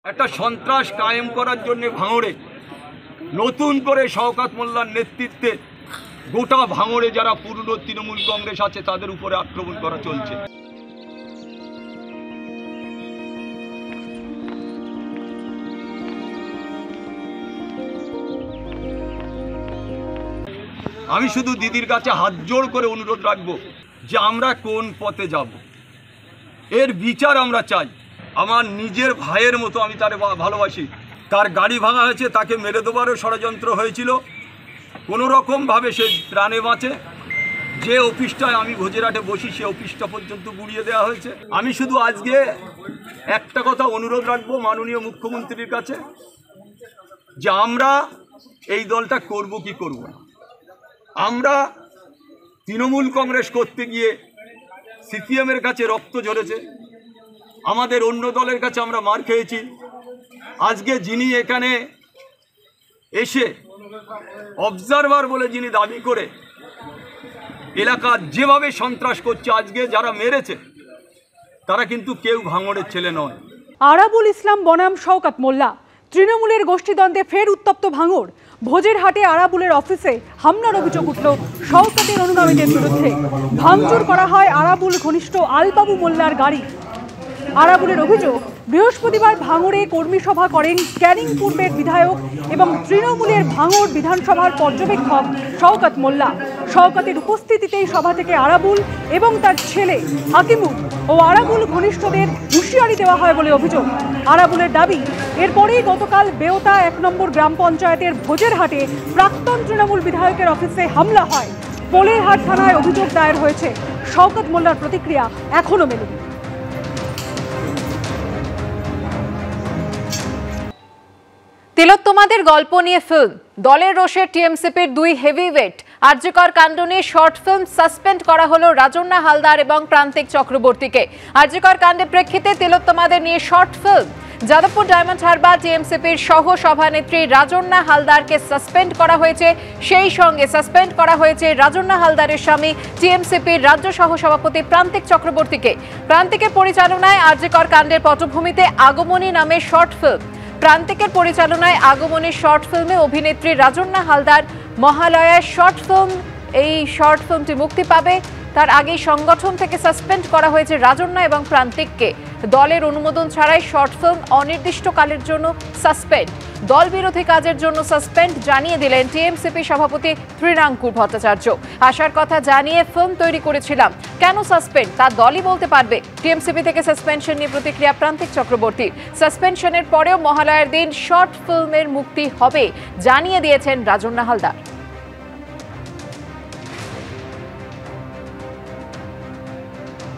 একটা সন্ত্রাস কায়েম করার জন্য ভাঙড়ে নতুন করে শওকত মোল্লার নেতৃত্বে গোটা ভাঙড়ে যারা পুরনো তৃণমূল কংগ্রেস আছে তাদের উপরে আক্রমণ করা চলছে। আমি শুধু দিদির কাছে হাত জোড় করে অনুরোধ রাখবো যে আমরা কোন পথে যাব, এর বিচার আমরা চাই। আমার নিজের ভাইয়ের মতো আমি তারে ভালোবাসি। তার গাড়ি ভাঙা হয়েছে, তাকে মেরে দেওয়ারও ষড়যন্ত্র হয়েছিল, কোনো রকমভাবে সে প্রাণে বাঁচে। যে অফিসটায় আমি ভোজেরহাটে বসি সে অফিসটা পর্যন্ত গুড়িয়ে দেওয়া হয়েছে। আমি শুধু আজকে একটা কথা অনুরোধ রাখবো মাননীয় মুখ্যমন্ত্রীর কাছে যে আমরা এই দলটা করব কি করব না। আমরা তৃণমূল কংগ্রেস করতে গিয়ে সিপিএমের কাছে রক্ত ঝরেছে, আমাদের অন্য দলের কাছে আমরা মার খেয়েছি। আজকে যিনি এখানে এসে অবজারভার বলে যিনি দাবি করে এলাকার যেভাবে সন্ত্রাস করছে, আজকে যারা মেরেছে তারা কিন্তু কেউ ভাঙড়ের ছেলে নয়। আরাবুল ইসলাম বনাম শওকত মোল্লা, তৃণমূলের গোষ্ঠীদ্বন্দ্বে ফের উত্তপ্ত ভাঙড়। ভোজেরহাটে আরাবুলের অফিসে হামলার অভিযোগ উঠল শওকতের অনুগামীদের বিরুদ্ধে। ভাঙচুর করা হয় আরাবুল ঘনিষ্ঠ আলবাবু মোল্লার গাড়ি। আরাবুলের অভিযোগ, বৃহস্পতিবার ভাঙড়ে কর্মী সভা করেন ক্যানিং পূর্বের বিধায়ক এবং তৃণমূলের ভাঙড় বিধানসভার পর্যবেক্ষক শওকত মোল্লা। শওকতের উপস্থিতিতেই সভা থেকে আরাবুল এবং তার ছেলে হাকিমুল ও আরাবুল ঘনিষ্ঠদের হুঁশিয়ারি দেওয়া হয় বলে অভিযোগ। আরাবুলের দাবি, এরপরেই গতকাল বেওতা 1 নম্বর গ্রাম পঞ্চায়েতের ভোজেরহাটে প্রাক্তন তৃণমূল বিধায়কের অফিসে হামলা হয়। পোলেরহাট থানায় অভিযোগ দায়ের হয়েছে। শওকত মোল্লার প্রতিক্রিয়া এখনো মেলেনি। তিলোত্তমাদের গল্প নিয়ে ফিল্ম, দলের রোষে টিএমসিপির 2 হেভিওয়েট। আরজিকর কাণ্ড নিয়ে শর্ট ফিল্ম সাসপেন্ড করা হলো রাজন্না হালদার এবং প্রান্তিক চক্রবর্তীকে। আরজিকর কাণ্ডের প্রেক্ষিতে তিলোত্তমাদের নিয়ে শর্ট ফিল্ম। যাদবপুর ডায়মন্ড হারবার টিএমসিপির সহ সভানেত্রী রাজন্না হালদারকে সাসপেন্ড করা হয়েছে। সেই সঙ্গে সাসপেন্ড করা হয়েছে রাজন্না হালদারের স্বামী টিএমসিপির রাজ্য সহ সভাপতি প্রান্তিক চক্রবর্তীকে। প্রান্তিকের পরিচালনায় আরজিকর কাণ্ডের পটভূমিতে আগমনী নামে শর্ট ফিল্ম। প্রান্তিকের পরিচালনায় আগমনের শর্ট ফিল্মে অভিনেত্রী রাজন্না হালদার মহালয়ার শর্ট ফিল্ম। এই শর্ট ফিল্মটি মুক্তি পাবে। তার আগেই সংগঠন থেকে সাসপেন্ড করা হয়েছে রাজন্না এবং প্রান্তিককে। দলের অনুমোদন ছাড়াই শর্ট ফিল্ম অনির্দিষ্টকালের জন্য সাসপেন্ড। দল বিরোধী কাজের জন্য সাসপেন্ড জানিয়ে দিলেন টিএমসিপি সভাপতি ত্রিনাঙ্কুর ভট্টাচার্য। আসার কথা জানিয়ে ফিল্ম তৈরি করেছিলাম, কেন সাসপেন্ড তা দলই বলতে পারবে। টিএমসিপি থেকে সাসপেনশন নিয়ে প্রতিক্রিয়া প্রান্তিক চক্রবর্তী। সাসপেনশনের পরেও মহালয়ার দিন শর্ট ফিল্মের মুক্তি হবে জানিয়ে দিয়েছেন রাজন্না হালদার।